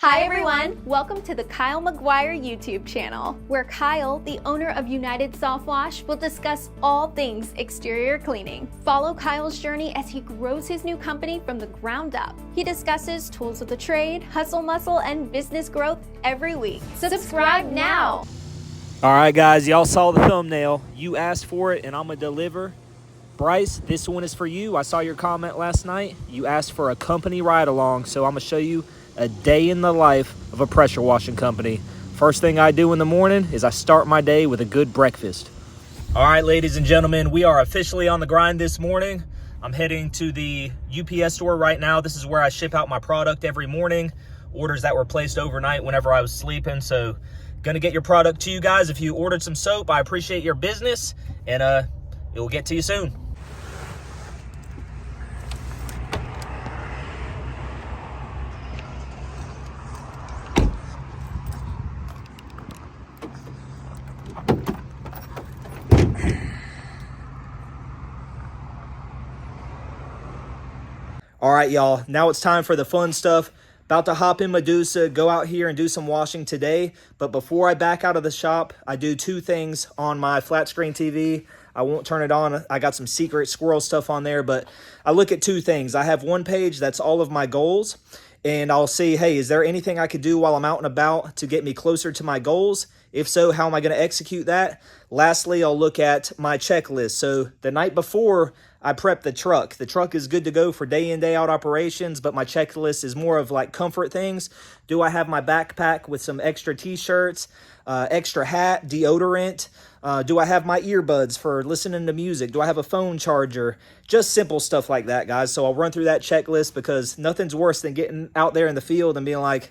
Hi everyone! Welcome to the Kyle McGuire YouTube channel, where Kyle, the owner of United Soft Wash, will discuss all things exterior cleaning. Follow Kyle's journey as he grows his new company from the ground up. He discusses tools of the trade, hustle muscle, and business growth every week. Subscribe now! All right, guys, y'all saw the thumbnail. You asked for it, and I'm going to deliver. Bryce, this one is for you. I saw your comment last night. You asked for a company ride-along, so I'm going to show you a day in the life of a pressure washing company. First thing I do in the morning is I start my day with a good breakfast. All right, ladies and gentlemen, we are officially on the grind this morning. I'm heading to the UPS store right now. This is where I ship out my product every morning. Orders that were placed overnight whenever I was sleeping. So gonna get your product to you guys. If you ordered some soap, I appreciate your business, and it will get to you soon. All right, y'all, now it's time for the fun stuff. About to hop in Medusa, go out here and do some washing today. But before I back out of the shop, I do two things on my flat screen TV. I won't turn it on. I got some secret squirrel stuff on there, but I look at two things. I have one page that's all of my goals, and I'll see, hey, is there anything I could do while I'm out and about to get me closer to my goals? If so, how am I going to execute that? Lastly, I'll look at my checklist. So the night before, I prep the truck. The truck is good to go for day in, day out operations, but my checklist is more of like comfort things. Do I have my backpack with some extra t-shirts, extra hat, deodorant? Do I have my earbuds for listening to music? Do I have a phone charger? Just simple stuff like that, guys. So I'll run through that checklist because nothing's worse than getting out there in the field and being like,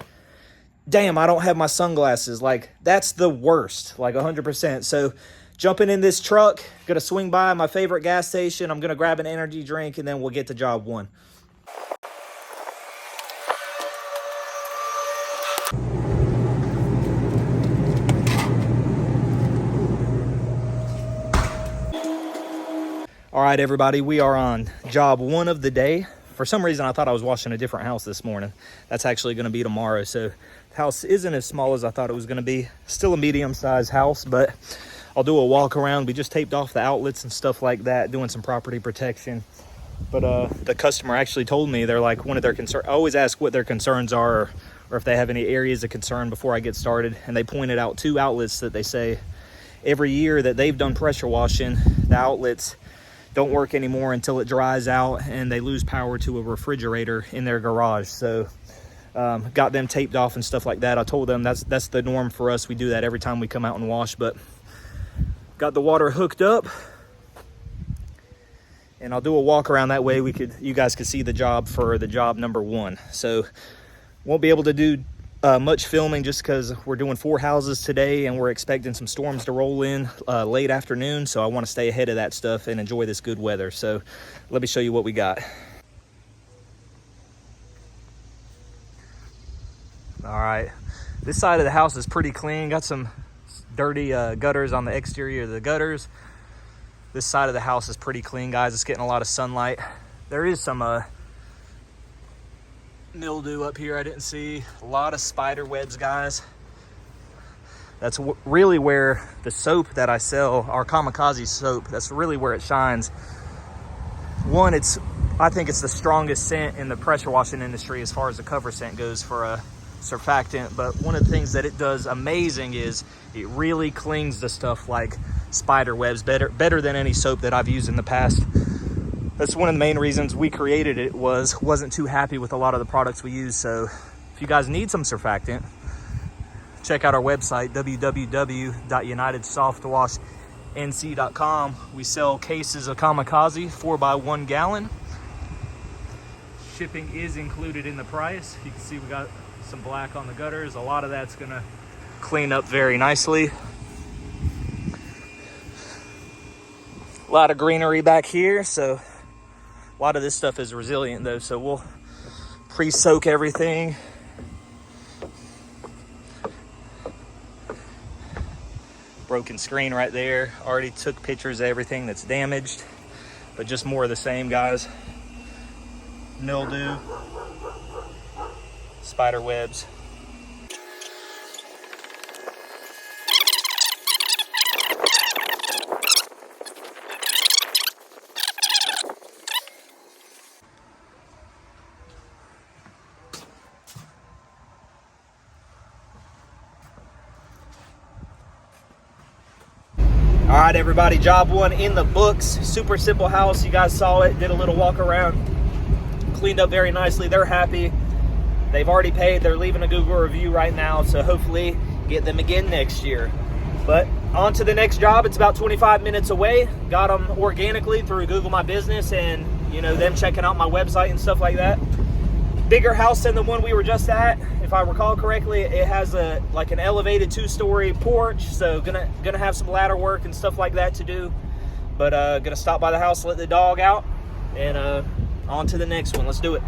damn, I don't have my sunglasses. Like, that's the worst, like 100%. So jumping in this truck, gonna swing by my favorite gas station. I'm gonna grab an energy drink, and then we'll get to job one. All right, everybody, we are on job one of the day. For some reason, I thought I was washing a different house this morning. That's actually gonna be tomorrow. So the house isn't as small as I thought it was gonna be. Still a medium-sized house, but I'll do a walk around. We just taped off the outlets and stuff like that, doing some property protection. But the customer actually told me, they're like, one of their concerns, I always ask what their concerns are, or if they have any areas of concern before I get started. And they pointed out two outlets that they say every year that they've done pressure washing, the outlets don't work anymore until it dries out, and they lose power to a refrigerator in their garage. So got them taped off and stuff like that. I told them that's the norm for us. We do that every time we come out and wash. But got the water hooked up, and I'll do a walk around. That way you guys could see the job for the job number one. So won't be able to do much filming just because we're doing 4 houses today, and we're expecting some storms to roll in late afternoon. So I want to stay ahead of that stuff and enjoy this good weather. So let me show you what we got. All right, this side of the house is pretty clean. Got some dirty gutters on the exterior of the gutters. This side of the house is pretty clean, guys. It's getting a lot of sunlight. There is some mildew up here I didn't see. A lot of spider webs, guys. That's really where the soap that I sell, our Kamikaze soap, that's really where it shines. One, I think it's the strongest scent in the pressure washing industry as far as the cover scent goes for a surfactant. But one of the things that it does amazing is it really cleans the stuff like spider webs better than any soap that I've used in the past. That's one of the main reasons we created it. Wasn't too happy with a lot of the products we use. So if you guys need some surfactant, check out our website, www.unitedsoftwashnc.com. We sell cases of Kamikaze 4x1 gallon. Shipping is included in the price. You can see we got some black on the gutters. A lot of that's gonna clean up very nicely. A lot of greenery back here, so a lot of this stuff is resilient though, so we'll pre-soak everything. Broken screen right there. Already took pictures of everything that's damaged, but just more of the same, guys. Mildew, spider webs. All right, everybody, job one in the books. Super simple house. You guys saw it, did a little walk around, cleaned up very nicely. They're happy. They've already paid. They're leaving a Google review right now, so hopefully get them again next year. But on to the next job. It's about 25 minutes away. Got them organically through Google My Business and, you know, them checking out my website and stuff like that. Bigger house than the one we were just at. If I recall correctly, it has an elevated 2-story porch, so gonna have some ladder work and stuff like that to do. But gonna stop by the house, let the dog out, and on to the next one. Let's do it.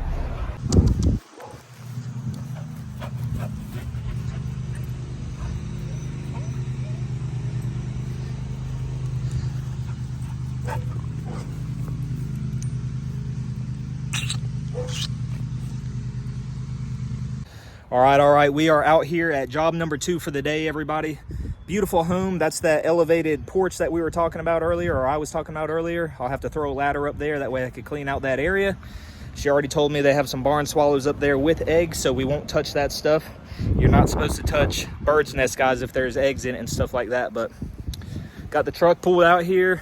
All right, we are out here at job number 2 for the day, everybody. Beautiful home. That's that elevated porch that we were talking about earlier, or I was talking about earlier. I'll have to throw a ladder up there, that way I could clean out that area. She already told me they have some barn swallows up there with eggs, so we won't touch that stuff. You're not supposed to touch bird's nest, guys, if there's eggs in it and stuff like that. But got the truck pulled out here,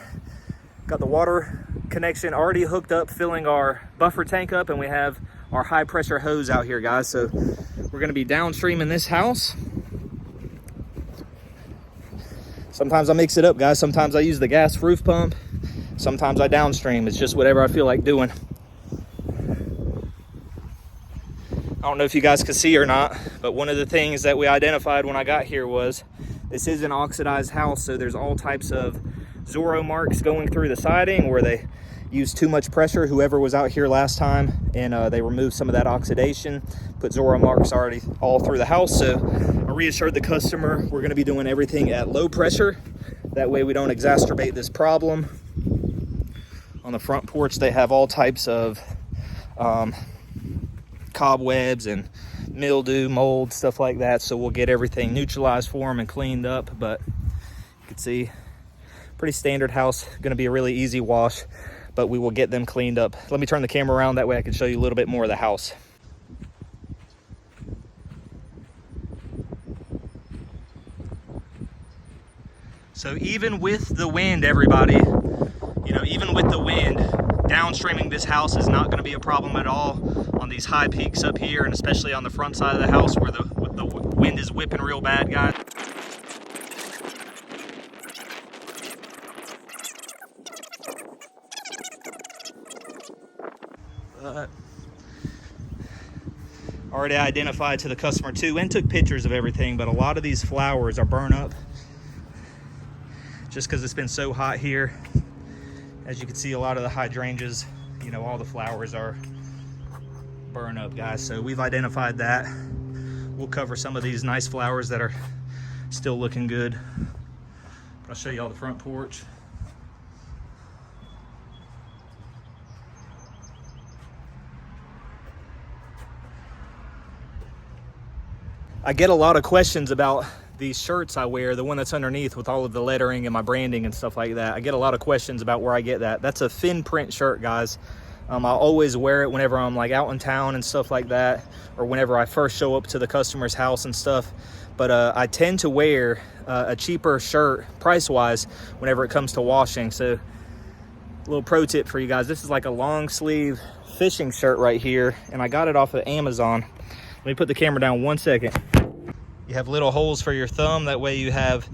got the water connection already hooked up, filling our buffer tank up, and we have our high pressure hose out here, guys. So we're going to be downstream in this house. Sometimes I mix it up, guys. Sometimes I use the gas roof pump. Sometimes I downstream. It's just whatever I feel like doing. I don't know if you guys can see or not, but one of the things that we identified when I got here was this is an oxidized house, so there's all types of Zorro marks going through the siding where they used too much pressure, whoever was out here last time, and they removed some of that oxidation, put Zorro marks already all through the house. So I reassured the customer we're going to be doing everything at low pressure. That way we don't exacerbate this problem. On the front porch, they have all types of cobwebs and mildew, mold, stuff like that. So we'll get everything neutralized for them and cleaned up. But you can see, pretty standard house, going to be a really easy wash, but we will get them cleaned up. Let me turn the camera around, that way I can show you a little bit more of the house. So even with the wind, everybody, you know, even with the wind, downstreaming this house is not going to be a problem at all on these high peaks up here, and especially on the front side of the house where the wind is whipping real bad, guys. Already identified to the customer too, and took pictures of everything, but a lot of these flowers are burnt up just because it's been so hot here. As you can see, a lot of the hydrangeas, you know, all the flowers are burned up, guys. So we've identified that. We'll cover some of these nice flowers that are still looking good. I'll show you all the front porch. I get a lot of questions about these shirts I wear, the one that's underneath with all of the lettering and my branding and stuff like that. I get a lot of questions about where I get that. That's a thin print shirt, guys. I always wear it whenever I'm like out in town and stuff like that, or whenever I first show up to the customer's house and stuff. But I tend to wear a cheaper shirt price-wise whenever it comes to washing. So a little pro tip for you guys. This is like a long sleeve fishing shirt right here, and I got it off of Amazon. Let me put the camera down 1 second. You have little holes for your thumb. That way you have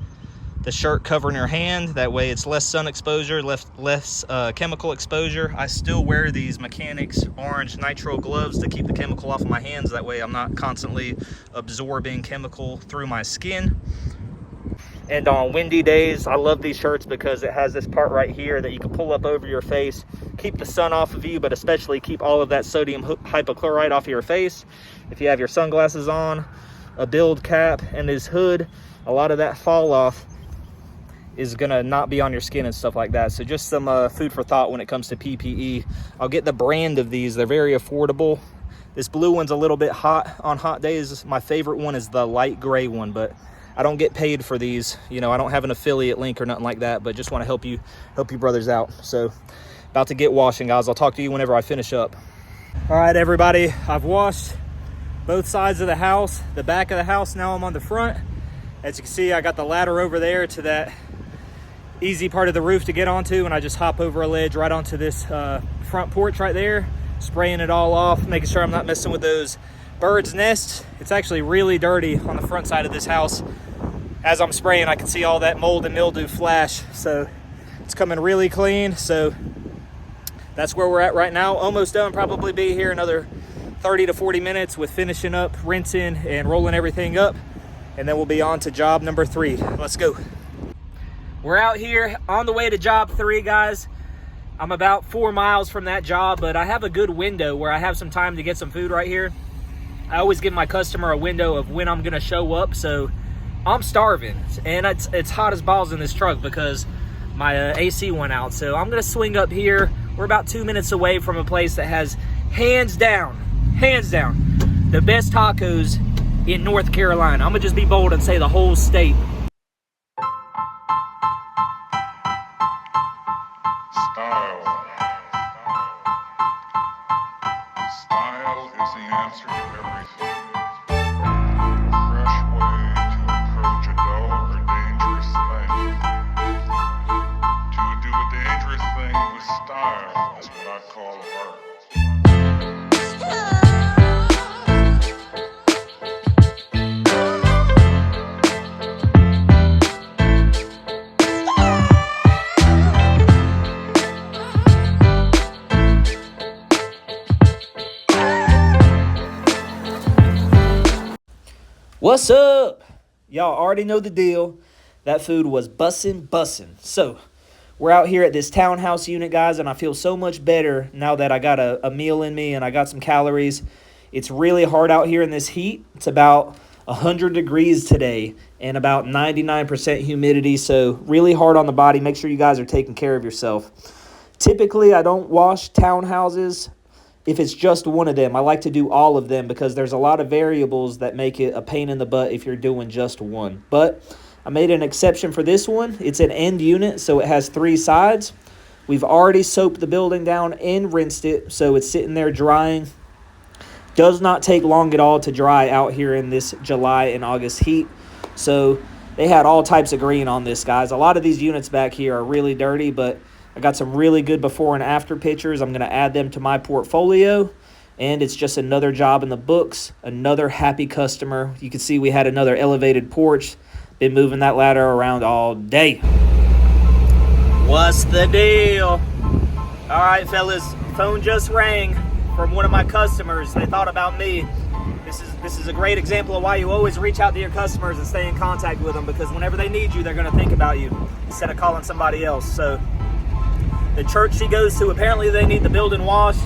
the shirt covering your hand. That way it's less sun exposure, less chemical exposure. I still wear these Mechanics orange nitro gloves to keep the chemical off of my hands. That way I'm not constantly absorbing chemical through my skin. And on windy days, I love these shirts because it has this part right here that you can pull up over your face, keep the sun off of you, but especially keep all of that sodium hypochlorite off of your face. If you have your sunglasses on, a build cap, and this hood, a lot of that fall off is gonna not be on your skin and stuff like that. So just some food for thought when it comes to PPE. I'll get the brand of these. They're very affordable. This blue one's a little bit hot on hot days. My favorite one is the light gray one, but I don't get paid for these. You know, I don't have an affiliate link or nothing like that, but just want to help you brothers out. So about to get washing, guys. I'll talk to you whenever I finish up. All right, everybody, I've washed both sides of the house, the back of the house. Now I'm on the front. As you can see, I got the ladder over there to that easy part of the roof to get onto, and I just hop over a ledge right onto this front porch right there, spraying it all off, making sure I'm not messing with those birds' nests. It's actually really dirty on the front side of this house. As I'm spraying, I can see all that mold and mildew flash, so it's coming really clean. So that's where we're at right now. Almost done. Probably be here another 30 to 40 minutes with finishing up, rinsing, and rolling everything up, and then we'll be on to job number 3. Let's go. We're out here on the way to job 3, guys. I'm about 4 miles from that job, but I have a good window where I have some time to get some food right here. I always give my customer a window of when I'm gonna show up, so I'm starving, and it's hot as balls in this truck because my AC went out. So I'm gonna swing up here. We're about 2 minutes away from a place that has hands down, the best tacos in North Carolina. I'm gonna just be bold and say the whole state. Style is the answer to everything. A fresh way to approach a dull or dangerous thing. To do a dangerous thing with style is what I call art. What's up? Y'all already know the deal. That food was bussin'. So we're out here at this townhouse unit, guys, and I feel so much better now that I got a meal in me and I got some calories. It's really hard out here in this heat. It's about 100 degrees today and about 99% humidity, so really hard on the body. Make sure you guys are taking care of yourself. Typically, I don't wash townhouses if it's just one of them. I like to do all of them because there's a lot of variables that make it a pain in the butt if you're doing just one. But I made an exception for this one. It's an end unit, so it has 3 sides. We've already soaped the building down and rinsed it, so it's sitting there drying. Does not take long at all to dry out here in this July and August heat. So they had all types of green on this, guys. A lot of these units back here are really dirty, but I got some really good before and after pictures. I'm going to add them to my portfolio, and it's just another job in the books, another happy customer. You can see we had another elevated porch. Been moving that ladder around all day. What's the deal? All right, fellas, phone just rang from one of my customers. They thought about me. This is a great example of why you always reach out to your customers and stay in contact with them, because whenever they need you, they're going to think about you instead of calling somebody else. So the church she goes to, apparently they need the building washed,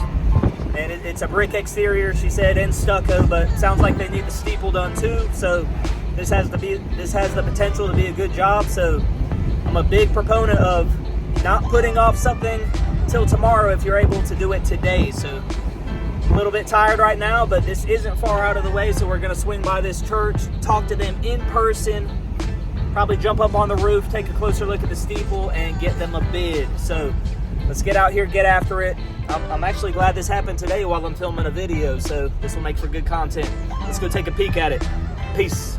and it's a brick exterior, she said, and stucco, but it sounds like they need the steeple done too. So this has the potential to be a good job. So I'm a big proponent of not putting off something till tomorrow if you're able to do it today. So a little bit tired right now, but this isn't far out of the way, so we're going to swing by this church, talk to them in person, probably jump up on the roof, take a closer look at the steeple, and get them a bid. So let's get out here, get after it. I'm actually glad this happened today while I'm filming a video, so this will make for good content. Let's go take a peek at it. Peace.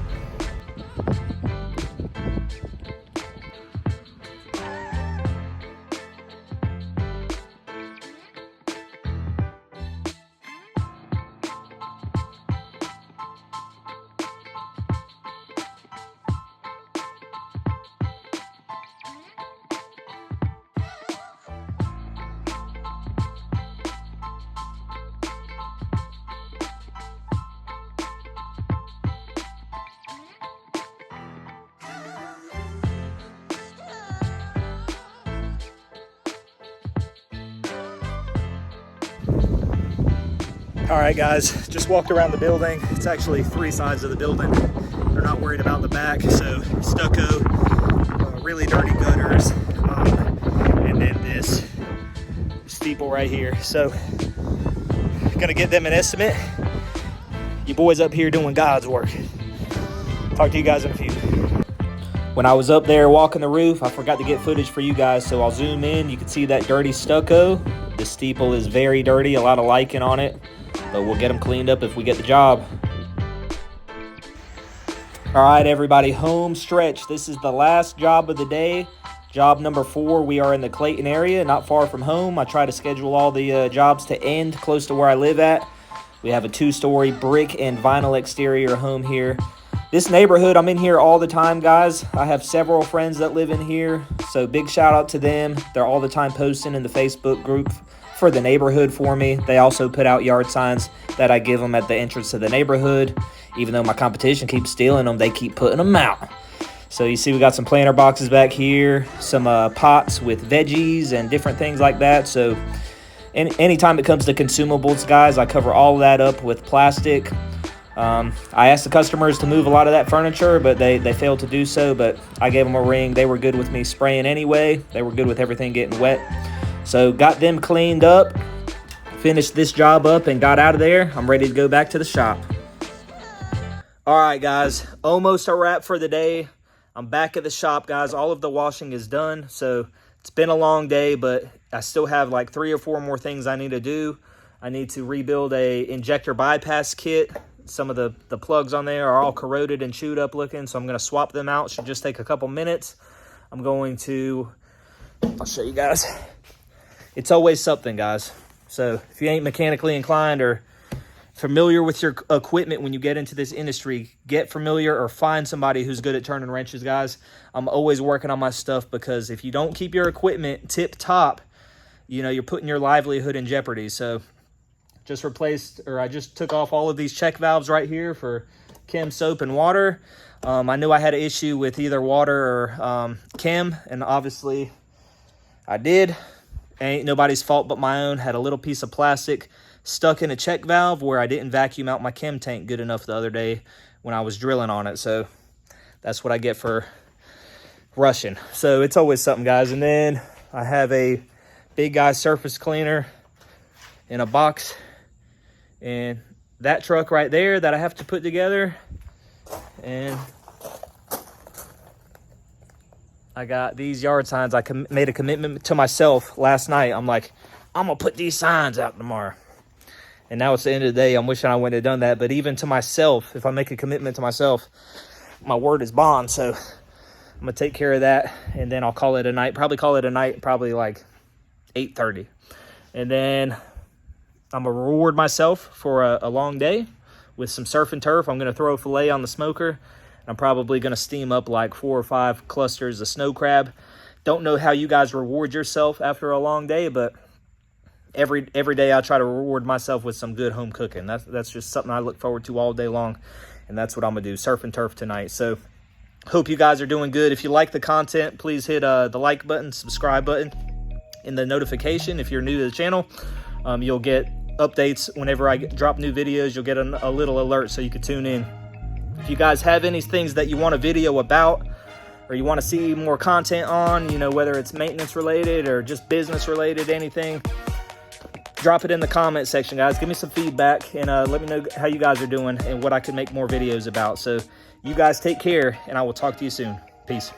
All right, guys, just walked around the building. It's actually 3 sides of the building. They're not worried about the back, so stucco, really dirty gutters, and then this steeple right here. So gonna get them an estimate. You boys up here doing God's work. Talk to you guys in a few. When I was up there walking the roof, I forgot to get footage for you guys, so I'll zoom in. You can see that dirty stucco. The steeple is very dirty, a lot of lichen on it, but we'll get them cleaned up if we get the job. All right, everybody, home stretch. This is the last job of the day. Job number 4, we are in the Clayton area, not far from home. I try to schedule all the jobs to end close to where I live at. We have a 2-story brick and vinyl exterior home here. This neighborhood, I'm in here all the time, guys. I have several friends that live in here, so big shout out to them. They're all the time posting in the Facebook group for the neighborhood for me. They also put out yard signs that I give them at the entrance to the neighborhood. Even though my competition keeps stealing them, they keep putting them out. So you see we got some planter boxes back here, some pots with veggies and different things like that. So anytime it comes to consumables, guys, I cover all of that up with plastic. I asked the customers to move a lot of that furniture, but they failed to do so. But I gave them a ring. They were good with me spraying anyway. They were good with everything getting wet. So got them cleaned up, finished this job up, and got out of there. I'm ready to go back to the shop. All right, guys, almost a wrap for the day. I'm back at the shop, guys. All of the washing is done. So it's been a long day, but I still have like 3 or 4 more things I need to do. I need to rebuild a injector bypass kit. Some of the plugs on there are all corroded and chewed up looking, so I'm going to swap them out. Should just take a couple minutes. I'm going to, I'll show you guys. It's always something, guys. So if you ain't mechanically inclined or familiar with your equipment when you get into this industry, get familiar or find somebody who's good at turning wrenches, guys. I'm always working on my stuff because if you don't keep your equipment tip top, you know, you're putting your livelihood in jeopardy. So just replaced, or I just took off all of these check valves right here for chem, soap, and water. I knew I had an issue with either water or chem, and obviously I did. Ain't nobody's fault but my own. Had a little piece of plastic stuck in a check valve where I didn't vacuum out my chem tank good enough the other day when I was drilling on it. So that's what I get for rushing. So it's always something, guys. And then I have a big guy surface cleaner in a box, and that truck right there that I have to put together. And I got these yard signs. I made a commitment to myself last night. I'm like, I'm gonna put these signs out tomorrow. And now it's the end of the day. I'm wishing I wouldn't have done that. But even to myself, if I make a commitment to myself, my word is bond. So I'm going to take care of that. And then I'll call it a night. Probably like 8:30. And then I'm going to reward myself for a long day with some surf and turf. I'm going to throw a fillet on the smoker. I'm probably going to steam up like 4 or 5 clusters of snow crab. Don't know how you guys reward yourself after a long day, but every day I try to reward myself with some good home cooking. That's just something I look forward to all day long, and that's what I'm gonna do, surf and turf tonight. So hope you guys are doing good. If you like the content, please hit the like button, subscribe button, and the notification. If you're new to the channel, you'll get updates whenever I drop new videos. You'll get a little alert so you can tune in. If you guys have any things that you want a video about, or you want to see more content on, you know, whether it's maintenance related or just business related, anything, drop it in the comment section, guys. Give me some feedback and let me know how you guys are doing and what I can make more videos about. So you guys take care, and I will talk to you soon. Peace.